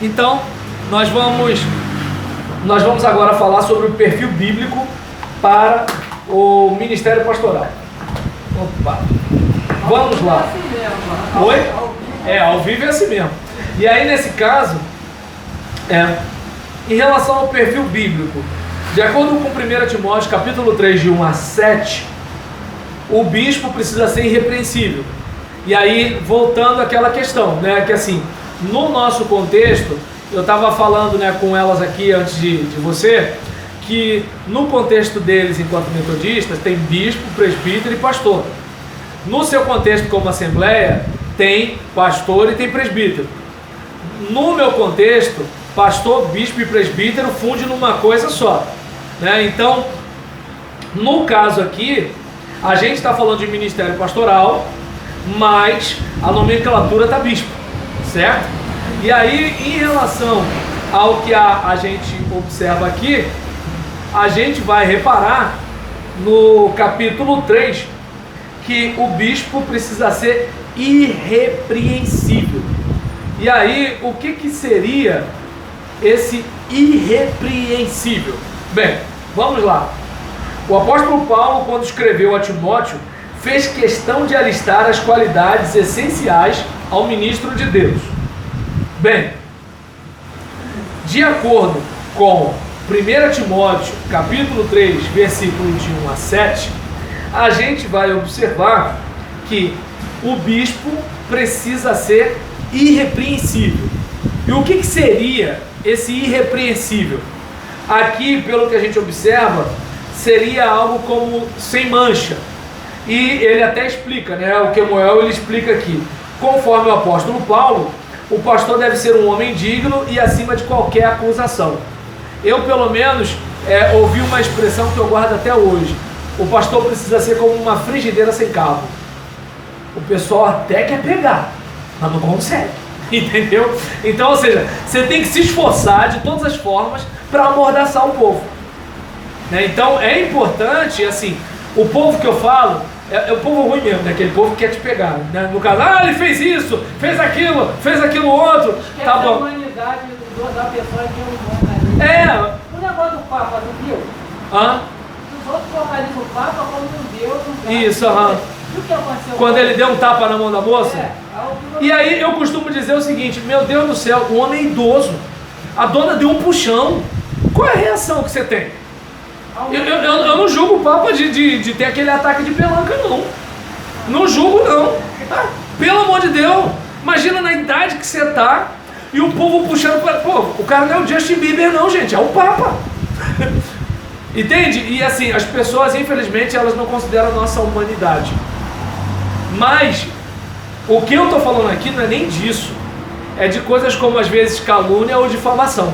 Então, nós vamos agora falar sobre o perfil bíblico para o ministério pastoral. Opa! Vamos lá. Oi? Ao vivo é assim mesmo. E aí, nesse caso, em relação ao perfil bíblico, de acordo com 1 Timóteo, capítulo 3, de 1 a 7, o bispo precisa ser irrepreensível. E aí, voltando àquela questão, né, que assim, no nosso contexto, eu estava falando, né, com elas aqui antes de você, que no contexto deles, enquanto metodistas, tem bispo, presbítero e pastor. No seu contexto como assembleia, tem pastor e tem presbítero. No meu contexto, pastor, bispo e presbítero fundem numa coisa só, né? Então, no caso aqui, a gente está falando de ministério pastoral, mas a nomenclatura está bispo, certo? E aí, em relação ao que a gente observa aqui, a gente vai reparar no capítulo 3 que o bispo precisa ser irrepreensível. E aí, o que seria esse irrepreensível? Bem, vamos lá. O apóstolo Paulo, quando escreveu a Timóteo, fez questão de alistar as qualidades essenciais ao ministro de Deus. Bem, de acordo com 1 Timóteo, capítulo 3, versículo de 1 a 7, a gente vai observar que o bispo precisa ser irrepreensível. E o que seria esse irrepreensível? Aqui, pelo que a gente observa, seria algo como sem mancha. E ele até explica, né? O Kemuel, ele explica aqui. Conforme o apóstolo Paulo, o pastor deve ser um homem digno e acima de qualquer acusação. Eu, pelo menos, ouvi uma expressão que eu guardo até hoje. O pastor precisa ser como uma frigideira sem cabo. O pessoal até quer pegar, mas não consegue. Entendeu? Então, ou seja, você tem que se esforçar de todas as formas para amordaçar o povo, né? Então, é importante, assim, o povo que eu falo, é o povo ruim mesmo, né? Aquele povo que quer te pegar, né? No caso, ele fez isso, fez aquilo outro, tá bom. A humanidade da pessoa que é humana. O negócio do Papa, tu viu? Os outros focalizam o Papa como um Deus. Isso, E o que aconteceu? Quando ele deu um tapa na mão da moça? E aí eu costumo dizer o seguinte: meu Deus do céu, o homem é idoso, a dona deu um puxão, qual é a reação que você tem? Eu não julgo o Papa de ter aquele ataque de pelanca, não julgo não, pelo amor de Deus, imagina na idade que você tá e o povo puxando para... Pô, o cara não é o Justin Bieber não, gente, é o Papa. Entende? E assim, as pessoas, infelizmente, elas não consideram a nossa humanidade. Mas o que eu estou falando aqui não é nem disso. É de coisas como, às vezes, calúnia ou difamação.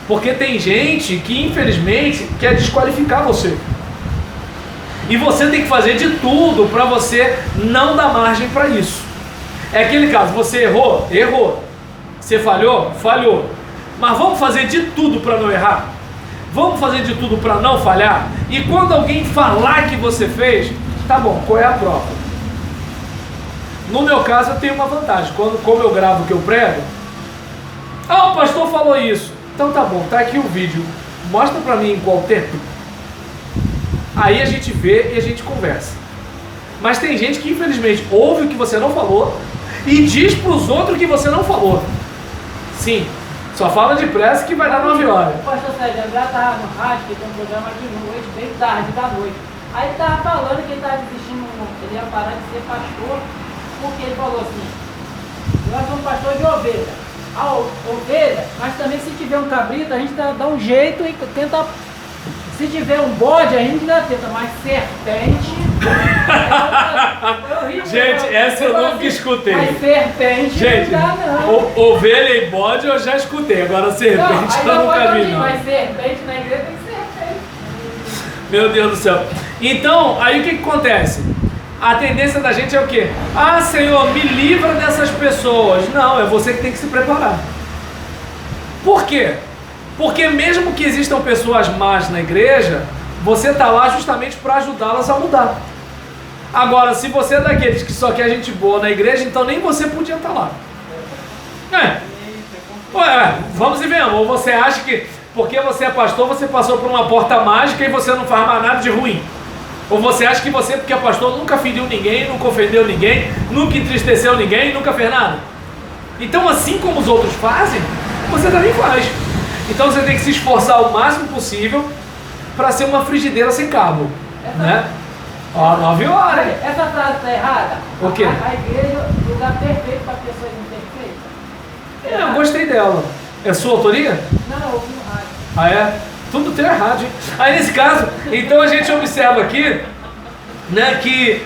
Porque tem gente que, infelizmente, quer desqualificar você. E você tem que fazer de tudo para você não dar margem para isso. É aquele caso, você errou? Errou. Você falhou? Falhou. Mas vamos fazer de tudo para não errar? Vamos fazer de tudo para não falhar? E quando alguém falar que você fez, tá bom, qual é a prova? No meu caso, eu tenho uma vantagem. Como eu gravo o que eu prego, o pastor falou isso. Então tá bom, tá aqui o vídeo. Mostra para mim em qual tempo. Aí a gente vê e a gente conversa. Mas tem gente que, infelizmente, ouve o que você não falou e diz para os outros que você não falou. Sim. Só fala depressa que vai dar 9 horas. O pastor Sérgio André estava no rádio, que tem um programa de noite, bem tarde da noite. Aí ele estava falando que ele estava desistindo, ele ia parar de ser pastor, porque ele falou assim: nós somos pastor de ovelha. A ovelha, mas também se tiver um cabrito, a gente dá um jeito e tenta. Se tiver um bode, a gente ainda tenta, mas serpente. Gente, essa eu nunca escutei. Mas serpente gente, não dá, não. Ovelha e bode eu já escutei, agora serpente eu nunca vi, não. Mas serpente na igreja tem serpente. Meu Deus do céu. Então, aí o que acontece? A tendência da gente é o quê? Senhor, me livra dessas pessoas. Não, é você que tem que se preparar. Por quê? Porque mesmo que existam pessoas más na igreja, você está lá justamente para ajudá-las a mudar. Agora, se você é daqueles que só quer gente boa na igreja, então nem você podia estar lá. Ué, vamos e vemos. Ou você acha que porque você é pastor, você passou por uma porta mágica e você não faz mais nada de ruim? Ou você acha que você, porque é pastor, nunca feriu ninguém, nunca ofendeu ninguém, nunca entristeceu ninguém, nunca fez nada? Então, assim como os outros fazem, você também faz. Então você tem que se esforçar o máximo possível para ser uma frigideira sem cabo, né? Ó, 9 horas. Essa frase está errada? O quê? A igreja é o lugar perfeito para pessoas imperfeitas. Eu gostei dela. É sua autoria? Não, eu ouvi no rádio. Ah, é? Tudo tem errado, hein? Aí nesse caso, então a gente observa aqui, né, que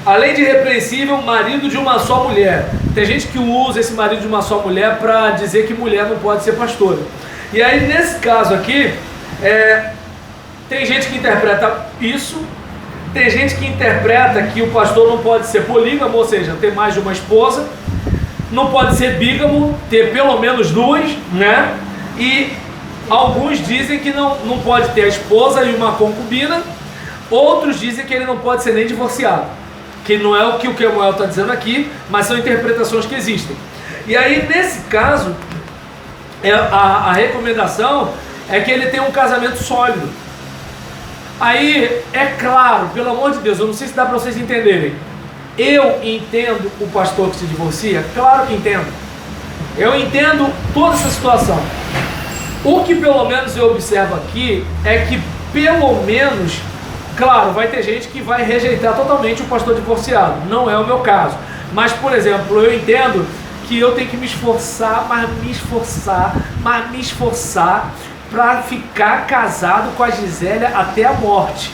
além de repreensível, marido de uma só mulher. Tem gente que usa esse marido de uma só mulher para dizer que mulher não pode ser pastora. E aí nesse caso aqui, tem gente que interpreta isso, tem gente que interpreta que o pastor não pode ser polígamo, ou seja, ter mais de uma esposa, não pode ser bígamo, ter pelo menos 2, né? E alguns dizem que não pode ter a esposa e uma concubina, outros dizem que ele não pode ser nem divorciado, que não é o que o Kemuel está dizendo aqui, mas são interpretações que existem. E aí nesse caso, a recomendação é que ele tenha um casamento sólido. Aí, é claro, pelo amor de Deus, eu não sei se dá para vocês entenderem, eu entendo o pastor que se divorcia, claro que entendo, eu entendo toda essa situação. O que pelo menos eu observo aqui é que pelo menos, claro, vai ter gente que vai rejeitar totalmente o pastor divorciado, não é o meu caso, mas por exemplo, eu entendo que eu tenho que me esforçar para ficar casado com a Gisélia até a morte,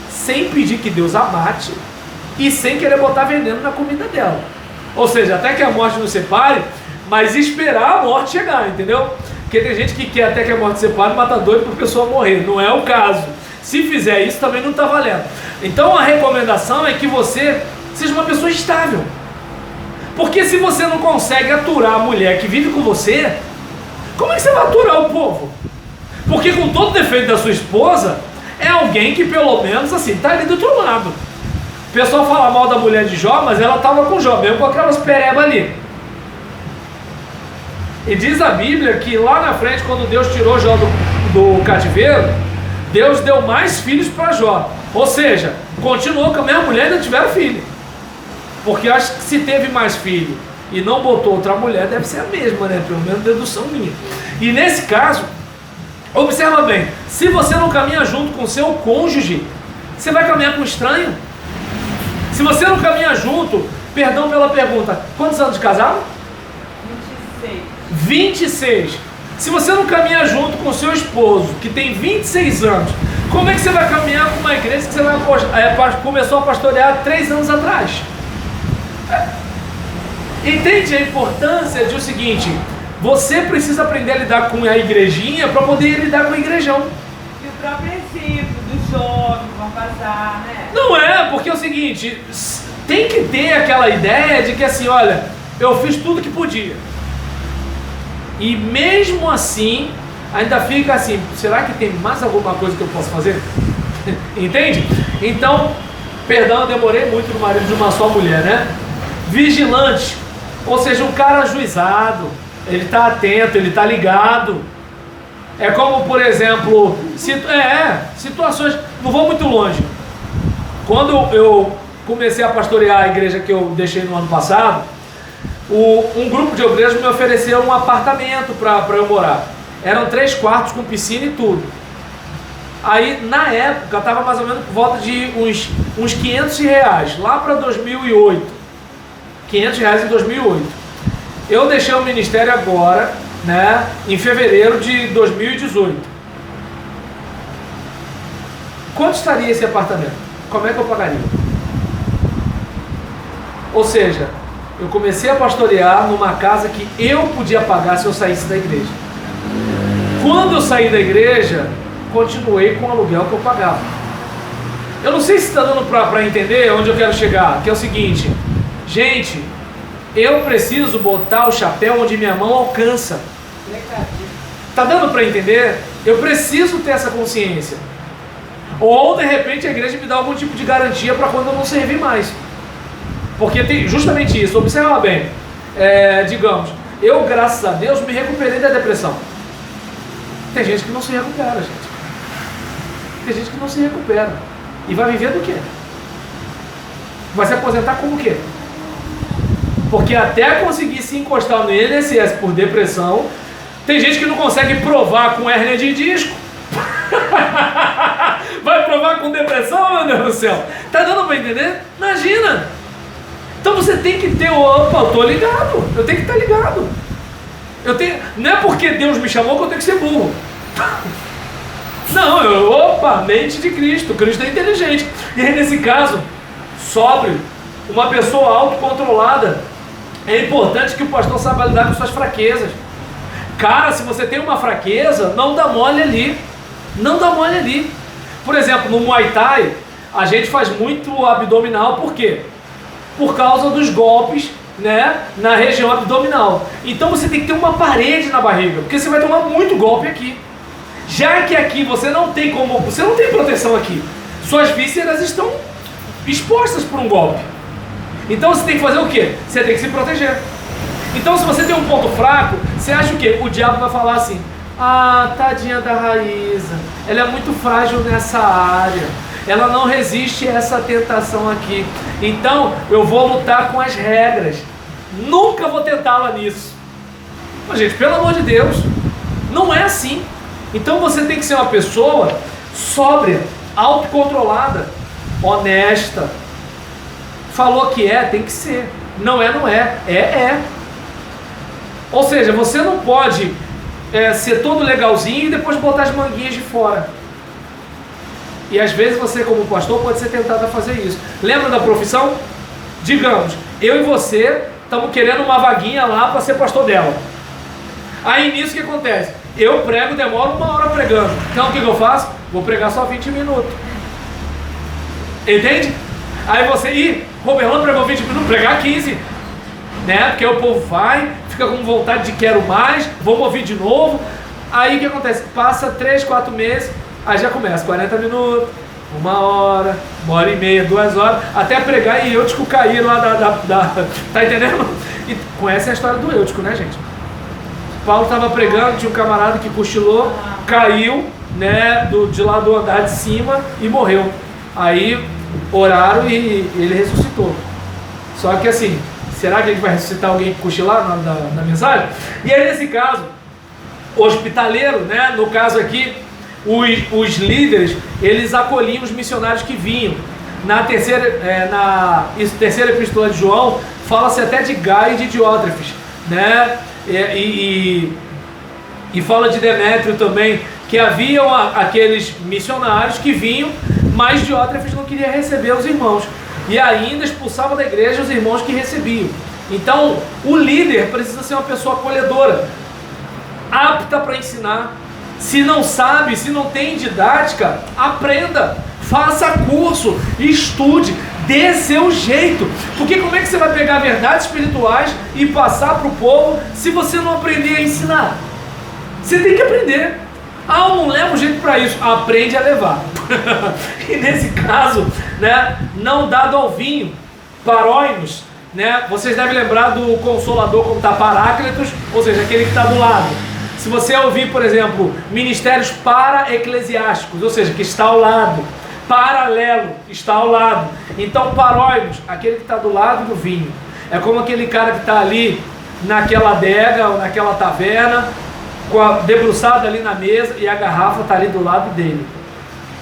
sem pedir que Deus a mate e sem querer botar veneno na comida dela. Ou seja, até que a morte nos separe, mas esperar a morte chegar, entendeu? Porque tem gente que quer até que a morte separe, mas tá doido para a pessoa morrer. Não é o caso. Se fizer isso, também não está valendo. Então a recomendação é que você seja uma pessoa estável. Porque se você não consegue aturar a mulher que vive com você, como é que você vai aturar o povo? Porque com todo defeito da sua esposa, é alguém que pelo menos assim, tá ali do outro lado. O pessoal fala mal da mulher de Jó, mas ela estava com Jó, mesmo com aquelas perebas ali. E diz a Bíblia que lá na frente, quando Deus tirou Jó do cativeiro, Deus deu mais filhos para Jó. Ou seja, continuou com a mesma mulher e ainda tiveram filho. Porque eu acho que se teve mais filho e não botou outra mulher, deve ser a mesma, né? Pelo menos dedução minha. E nesse caso, observa bem, se você não caminha junto com o seu cônjuge, você vai caminhar com um estranho? Se você não caminha junto, perdão pela pergunta, quantos anos de casado? 26. Se você não caminha junto com o seu esposo, que tem 26 anos, como é que você vai caminhar com uma igreja que você começou a pastorear 3 anos atrás? Entende a importância de o seguinte, você precisa aprender a lidar com a igrejinha para poder lidar com o igrejão. E o próprio princípio dos jovens vão casar, né? Não é, porque é o seguinte, tem que ter aquela ideia de que assim, olha, eu fiz tudo que podia. E mesmo assim, ainda fica assim, será que tem mais alguma coisa que eu posso fazer? Entende? Então, perdão, eu demorei muito no marido de uma só mulher, né? Vigilante, ou seja, um cara ajuizado, ele está atento, ele está ligado. É como, por exemplo, situações, não vou muito longe. Quando eu comecei a pastorear a igreja que eu deixei no ano passado, um grupo de obreiros me ofereceu um apartamento para eu morar. Eram 3 quartos com piscina e tudo. Aí, na época, estava mais ou menos por volta de uns 500 reais, lá para 2008. 500 reais em 2008. Eu deixei o ministério agora, né, em fevereiro de 2018. Quanto estaria esse apartamento? Como é que eu pagaria? Ou seja, eu comecei a pastorear numa casa que eu podia pagar se eu saísse da igreja. Quando eu saí da igreja, continuei com o aluguel que eu pagava. Eu não sei se está dando para entender onde eu quero chegar, que é o seguinte, gente, eu preciso botar o chapéu onde minha mão alcança. Tá dando para entender? Eu preciso ter essa consciência. Ou de repente a igreja me dá algum tipo de garantia para quando eu não servir mais. Porque tem justamente isso, observa bem, digamos, Eu, graças a Deus, me recuperei da depressão. Tem gente que não se recupera, gente. Tem gente que não se recupera. E vai viver do quê? Vai se aposentar como o quê? Porque até conseguir se encostar no INSS por depressão, tem gente que não consegue provar com hérnia de disco. Vai provar com depressão, meu Deus do céu? Tá dando pra entender? Imagina! Então você tem que ter, opa, eu tô ligado, eu tenho que estar ligado. Não é porque Deus me chamou que eu tenho que ser burro. Não, opa, mente de Cristo, Cristo é inteligente. E aí nesse caso, sóbrio, uma pessoa autocontrolada, é importante que o pastor saiba lidar com suas fraquezas. Cara, se você tem uma fraqueza, não dá mole ali. Não dá mole ali. Por exemplo, no Muay Thai, a gente faz muito abdominal, por quê? Por causa dos golpes, né, na região abdominal. Então você tem que ter uma parede na barriga, porque você vai tomar muito golpe aqui. Já que aqui você não tem proteção aqui. Suas vísceras estão expostas por um golpe. Então você tem que fazer o quê? Você tem que se proteger. Então se você tem um ponto fraco, você acha o quê? O diabo vai falar assim: ah, tadinha da Raíza, ela é muito frágil nessa área, ela não resiste a essa tentação aqui, então eu vou lutar com as regras, nunca vou tentá-la nisso. Mas, gente, pelo amor de Deus, não é assim. Então você tem que ser uma pessoa sóbria, autocontrolada, honesta. Falou que é, tem que ser. Não é, não é. É. Ou seja, você não pode ser todo legalzinho e depois botar as manguinhas de fora. E às vezes você, como pastor, pode ser tentado a fazer isso. Lembra da profissão? Digamos, eu e você estamos querendo uma vaguinha lá para ser pastor dela. Aí nisso o que acontece? Eu prego, demoro 1 hora pregando. Então o que eu faço? Vou pregar só 20 minutos. Entende? Aí você, Roberlão pregou 20 minutos, pregar 15. Né? Porque o povo vai, fica com vontade de quero mais, vamos ouvir de novo. Aí o que acontece? Passa 3, 4 meses, aí já começa 40 minutos, 1 hora, 1h30, 2 horas, até pregar e Eutico cair lá tá entendendo? E conhece a história do Eutico, né, gente? Paulo estava pregando, tinha um camarada que cochilou, caiu, né, de lá do andar de cima e morreu. Aí oraram e ele ressuscitou. Só que assim, será que a gente vai ressuscitar alguém que cochilar na mensagem? E aí nesse caso, hospitaleiro, né, no caso aqui, os líderes, eles acolhiam os missionários que vinham. Na terceira epístola de João, fala-se até de Gaio e de Diótrefes, né? E fala de Demétrio também, que haviam aqueles missionários que vinham, mas Diótrefes não queria receber os irmãos, e ainda expulsava da igreja os irmãos que recebiam. Então o líder precisa ser uma pessoa acolhedora, apta para ensinar. Se não sabe, se não tem didática, aprenda, faça curso, estude, dê seu jeito. Porque como é que você vai pegar verdades espirituais e passar para o povo se você não aprender a ensinar? Você tem que aprender. Ah, eu não levo jeito para isso. Aprende a levar. E nesse caso, né, não dado ao vinho, paróinos, né, vocês devem lembrar do Consolador como está Paráclitos, ou seja, aquele que está do lado. Se você ouvir, por exemplo, ministérios para-eclesiásticos, ou seja, que está ao lado, paralelo, está ao lado. Então, paróinos, aquele que está do lado do vinho. É como aquele cara que está ali naquela adega ou naquela taverna, debruçado ali na mesa e a garrafa está ali do lado dele.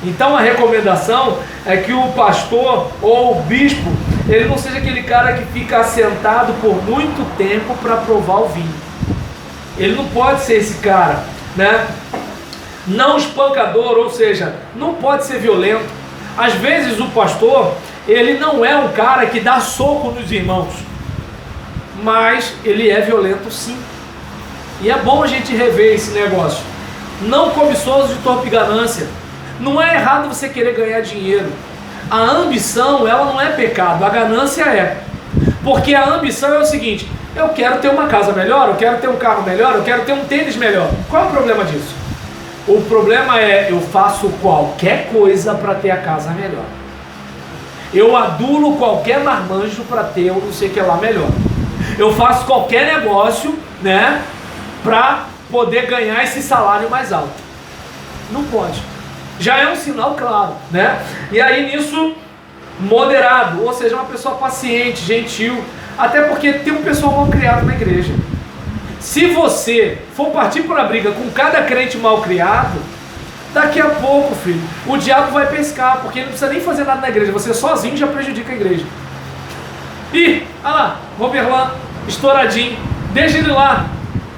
Então a recomendação é que o pastor ou o bispo, ele não seja aquele cara que fica assentado por muito tempo para provar o vinho. Ele não pode ser esse cara, né? Não espancador, ou seja, não pode ser violento. Às vezes o pastor, ele não é um cara que dá soco nos irmãos, mas ele é violento sim. E é bom a gente rever esse negócio. Não cobiçoso de torpe ganância. Não é errado você querer ganhar dinheiro. A ambição, ela não é pecado, a ganância é. Porque a ambição é o seguinte: eu quero ter uma casa melhor, eu quero ter um carro melhor, eu quero ter um tênis melhor. Qual é o problema disso? O problema é, eu faço qualquer coisa para ter a casa melhor. Eu adulo qualquer marmanjo para ter o não sei o que lá melhor. Eu faço qualquer negócio né, para poder ganhar esse salário mais alto. Não pode. Já é um sinal claro, né? E aí nisso, moderado, ou seja, uma pessoa paciente, gentil, até porque tem um pessoal mal criado na igreja. Se você for partir para a briga com cada crente mal criado, daqui a pouco, filho, o diabo vai pescar, porque ele não precisa nem fazer nada na igreja, você sozinho já prejudica a igreja. Ih, olha lá, Roberlan, estouradinho, deixa ele lá.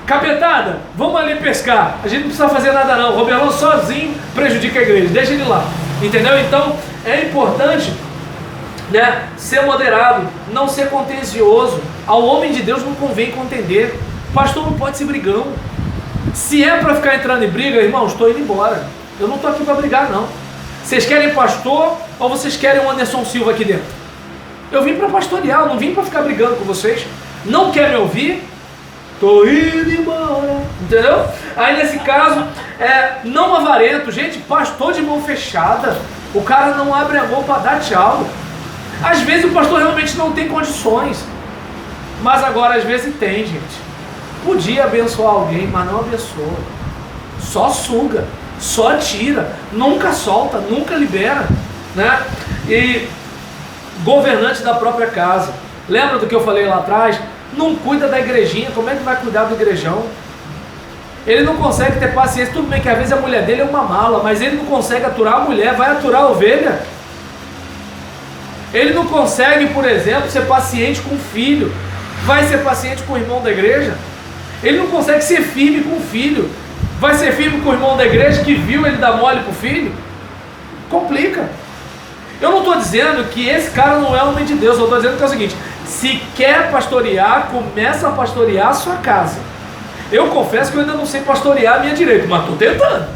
Capetada, vamos ali pescar. A gente não precisa fazer nada não. Roberlan sozinho prejudica a igreja. Deixa ele lá. Entendeu? Então é importante, né, ser moderado, não ser contencioso. Ao homem de Deus não convém contender. Pastor não pode ser brigão. Se é para ficar entrando em briga, irmão, estou indo embora. Eu não estou aqui para brigar não. Vocês querem pastor ou vocês querem o Anderson Silva aqui dentro? Eu vim para pastorear, eu não vim para ficar brigando com vocês. Não quer me ouvir? Tô indo embora. Entendeu? Aí nesse caso, não avarento. Gente, pastor de mão fechada, o cara não abre a mão para dar tchau. Às vezes o pastor realmente não tem condições, mas agora às vezes tem, gente. Podia abençoar alguém, mas não abençoa. Só suga, só tira, nunca solta, nunca libera, né? E governante da própria casa. Lembra do que eu falei lá atrás? Não cuida da igrejinha, como é que vai cuidar do igrejão? Ele não consegue ter paciência, tudo bem que às vezes a mulher dele é uma mala, mas ele não consegue aturar a mulher, vai aturar a ovelha. Ele não consegue, por exemplo, ser paciente com o filho, vai ser paciente com o irmão da igreja. Ele não consegue ser firme com o filho, vai ser firme com o irmão da igreja que viu ele dar mole para o filho. Complica. Eu não estou dizendo que esse cara não é homem de Deus, eu estou dizendo que é o seguinte: se quer pastorear, começa a pastorear a sua casa. Eu confesso que eu ainda não sei pastorear a minha direita, mas estou tentando,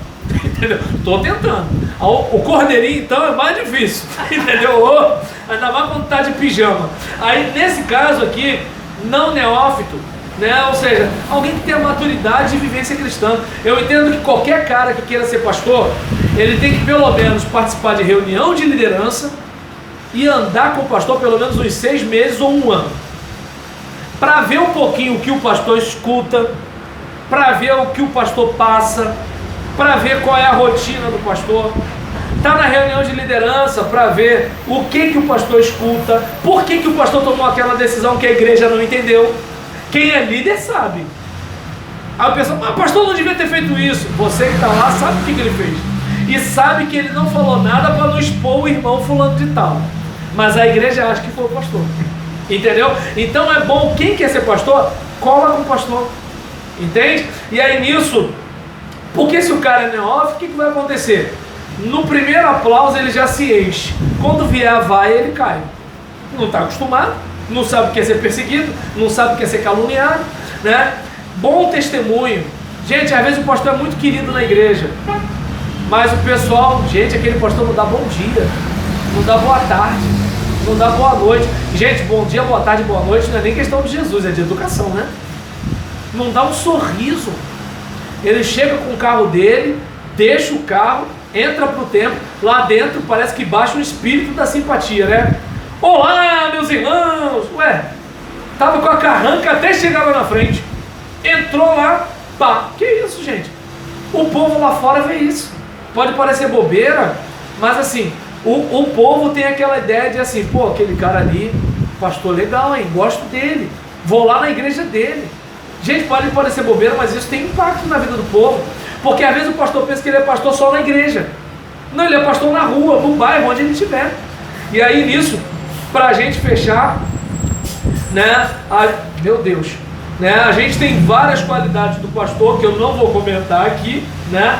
entendeu? Estou tentando. O cordeirinho então é mais difícil, entendeu? Ainda mais quando está de pijama. Aí nesse caso aqui, não neófito, né? Ou seja, alguém que tenha maturidade de vivência cristã. Eu entendo que qualquer cara que queira ser pastor, ele tem que pelo menos participar de reunião de liderança e andar com o pastor pelo menos uns 6 meses ou 1 ano, para ver um pouquinho o que o pastor escuta, para ver o que o pastor passa, para ver qual é a rotina do pastor. Está na reunião de liderança para ver o que o pastor escuta, por que o pastor tomou aquela decisão que a igreja não entendeu. Quem é líder sabe. Aí a pessoa, mas o pastor não devia ter feito isso. Você que está lá sabe o que ele fez. E sabe que ele não falou nada para não expor o irmão fulano de tal. Mas a igreja acha que foi o pastor. Entendeu? Então é bom, quem quer ser pastor, cola com o pastor. Entende? E aí nisso, porque se o cara é neófito, o que vai acontecer? No primeiro aplauso ele já se enche. Quando vier a vaia, ele cai. Não está acostumado, não sabe o que é ser perseguido, não sabe o que é ser caluniado, né? Bom testemunho. Gente, às vezes o pastor é muito querido na igreja, mas o pessoal, gente, aquele pastor não dá bom dia, não dá boa tarde, não dá boa noite. Gente, bom dia, boa tarde, boa noite não é nem questão de Jesus, é de educação, né? Não dá um sorriso. Ele chega com o carro dele, deixa o carro, entra pro templo, lá dentro parece que baixa o espírito da simpatia, né? Olá, meus irmãos! Ué, tava com a carranca até chegava na frente. Entrou lá, pá, que isso, gente? O povo lá fora vê isso. Pode parecer bobeira, mas assim, o povo tem aquela ideia de assim, pô, aquele cara ali, pastor legal, hein? Gosto dele, vou lá na igreja dele. Gente, pode parecer bobeira, mas isso tem impacto na vida do povo. Porque às vezes o pastor pensa que ele é pastor só na igreja. Não, ele é pastor na rua, no bairro, onde ele estiver. E aí nisso, pra gente fechar, né? Meu Deus, né? A gente tem várias qualidades do pastor que eu não vou comentar aqui, né?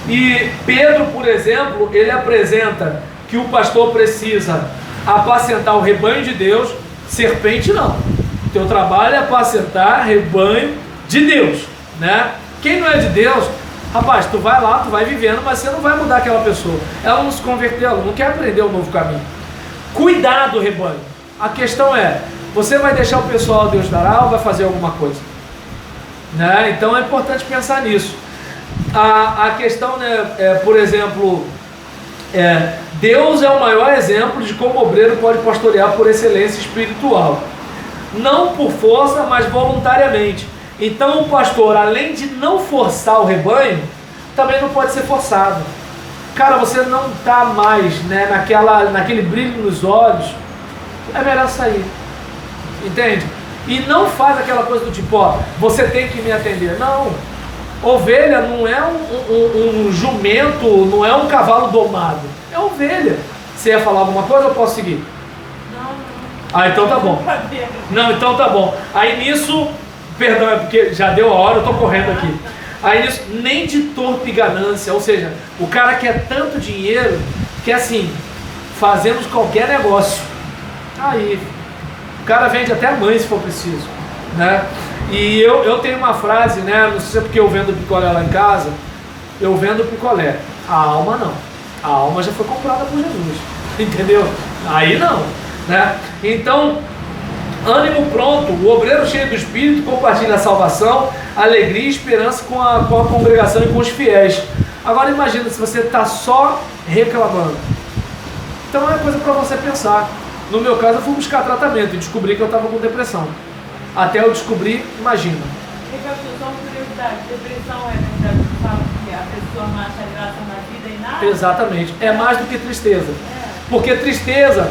E Pedro, por exemplo, ele apresenta que o pastor precisa apacentar o rebanho de Deus. Serpente não. O teu trabalho é apacentar rebanho de Deus, né? Quem não é de Deus, rapaz, tu vai lá, tu vai vivendo, mas você não vai mudar aquela pessoa. Ela não se converteu, ela não quer aprender um novo caminho. Cuidar do rebanho. A questão é, você vai deixar o pessoal Deus dará ou vai fazer alguma coisa? Né? Então é importante pensar nisso. A questão, né, por exemplo, Deus é o maior exemplo de como o obreiro pode pastorear por excelência espiritual. Não por força, mas voluntariamente. Então o pastor, além de não forçar o rebanho, também não pode ser forçado. Cara, você não está mais, né, naquele brilho nos olhos, é melhor sair. Entende? E não faz aquela coisa do tipo, ó, você tem que me atender. Não. Ovelha não é um jumento, não é um cavalo domado. É ovelha. Você ia falar alguma coisa ou eu posso seguir? Não. Ah, então tá bom. Não, então tá bom. Aí nisso, perdão, é porque já deu a hora, eu tô correndo aqui. Aí nisso, nem de torpe ganância, ou seja, o cara quer tanto dinheiro que assim, fazemos qualquer negócio. Aí, o cara vende até a mãe se for preciso, né? E eu tenho uma frase, né? Não sei se é porque eu vendo picolé lá em casa, eu vendo picolé. A alma não. A alma já foi comprada por Jesus, entendeu? Aí não, né? Então, ânimo pronto, o obreiro cheio do Espírito compartilha a salvação, alegria e esperança com a congregação e com os fiéis. Agora imagina se você está só reclamando. Então é coisa para você pensar. No meu caso eu fui buscar tratamento e descobri que eu estava com depressão. Até eu descobrir, imagina. E pastor, só uma curiosidade, depressão é verdade que fala que a pessoa não acha graça na vida e nada? Exatamente, é mais do que tristeza. Porque tristeza,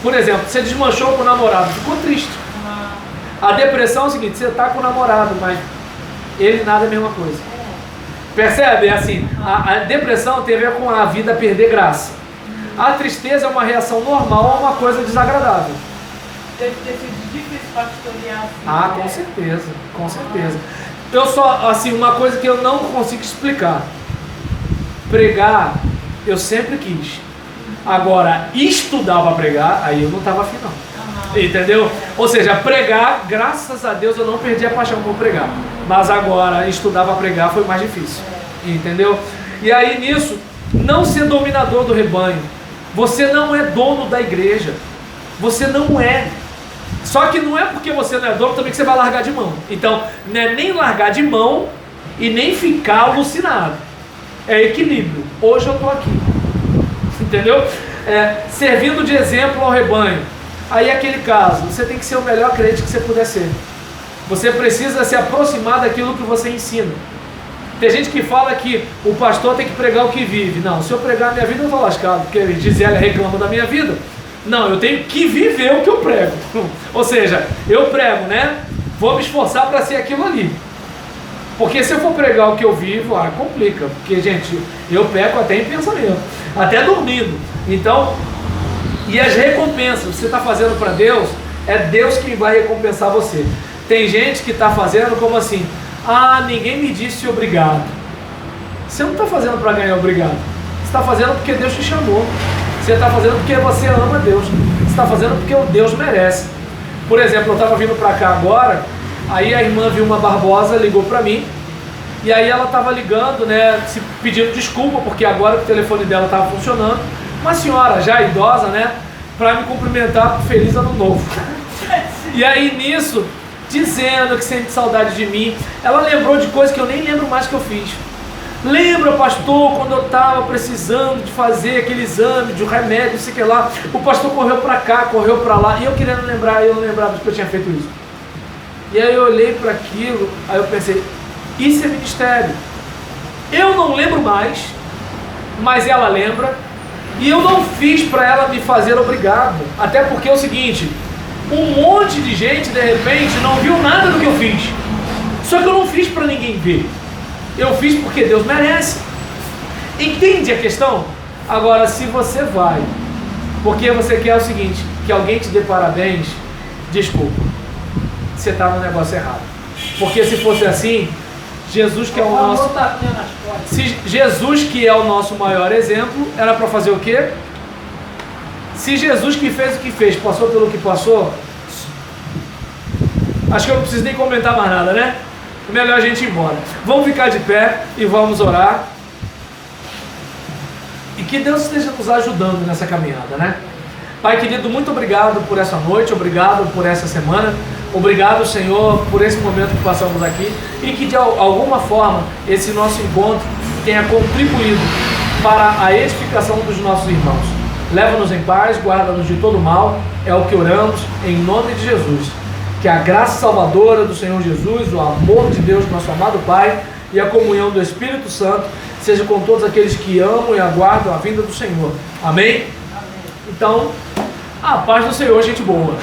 por exemplo, você desmanchou com o namorado, ficou triste. A depressão é o seguinte, você está com o namorado, mas ele nada é a mesma coisa. Percebe? É assim, a depressão tem a ver com a vida perder graça. A tristeza é uma reação normal a uma coisa desagradável. Deve ter sido difícil pastorear assim. Ah, com certeza, com certeza. Eu só, assim, uma coisa que eu não consigo explicar. Pregar, eu sempre quis. Agora, estudar para pregar, aí eu não estava afim não. Entendeu? Ou seja, pregar, graças a Deus eu não perdi a paixão por pregar. Mas agora, estudar para pregar foi mais difícil. Entendeu? E aí nisso, não ser dominador do rebanho. Você não é dono da igreja. Você não é. Só que não é porque você não é dono também que você vai largar de mão. Então, não é nem largar de mão e nem ficar alucinado. É equilíbrio. Hoje eu estou aqui. Entendeu? Servindo de exemplo ao rebanho. Aí aquele caso, você tem que ser o melhor crente que você puder ser. Você precisa se aproximar daquilo que você ensina. Tem gente que fala que o pastor tem que pregar o que vive. Não, se eu pregar a minha vida eu estou lascado, porque Gisele reclama da minha vida. Não, eu tenho que viver o que eu prego. Ou seja, eu prego, né? Vou me esforçar para ser aquilo ali. Porque se eu for pregar o que eu vivo, complica. Porque, gente, eu peco até em pensamento, até dormindo. Então, e as recompensas, você está fazendo para Deus, é Deus quem vai recompensar você. Tem gente que está fazendo como assim, ninguém me disse obrigado. Você não está fazendo para ganhar obrigado. Você está fazendo porque Deus te chamou. Você está fazendo porque você ama Deus. Você está fazendo porque o Deus merece. Por exemplo, eu estava vindo para cá agora, aí a irmã Vilma Barbosa ligou para mim, e aí ela estava ligando, né, se pedindo desculpa, porque agora o telefone dela estava funcionando. Uma senhora já idosa, né, para me cumprimentar por Feliz Ano Novo. E aí nisso, dizendo que sente saudade de mim, ela lembrou de coisas que eu nem lembro mais que eu fiz. Lembra, pastor, quando eu estava precisando de fazer aquele exame, de um remédio, não sei o que lá, o pastor correu para cá, correu para lá, e eu querendo lembrar, eu não lembrava que eu tinha feito isso. E aí eu olhei para aquilo, aí eu pensei, isso é ministério. Eu não lembro mais, mas ela lembra, e eu não fiz para ela me fazer obrigado. Até porque é o seguinte, um monte de gente, de repente, não viu nada do que eu fiz. Só que eu não fiz para ninguém ver. Eu fiz porque Deus merece. Entende a questão? Agora, se você vai, porque você quer o seguinte, que alguém te dê parabéns, desculpa, você está no negócio errado. Porque se fosse assim, Jesus que é o nosso... Se Jesus que é o nosso maior exemplo, era para fazer o quê? Se Jesus que fez o que fez, passou pelo que passou, acho que eu não preciso nem comentar mais nada, né? É melhor a gente ir embora. Vamos ficar de pé e vamos orar. E que Deus esteja nos ajudando nessa caminhada, né? Pai querido, muito obrigado por essa noite, obrigado por essa semana, obrigado, Senhor, por esse momento que passamos aqui e que de alguma forma esse nosso encontro tenha contribuído para a edificação dos nossos irmãos. Leva-nos em paz, guarda-nos de todo mal, é o que oramos, em nome de Jesus. Que a graça salvadora do Senhor Jesus, o amor de Deus, nosso amado Pai, e a comunhão do Espírito Santo seja com todos aqueles que amam e aguardam a vinda do Senhor. Amém? Amém. Então, a paz do Senhor, gente boa.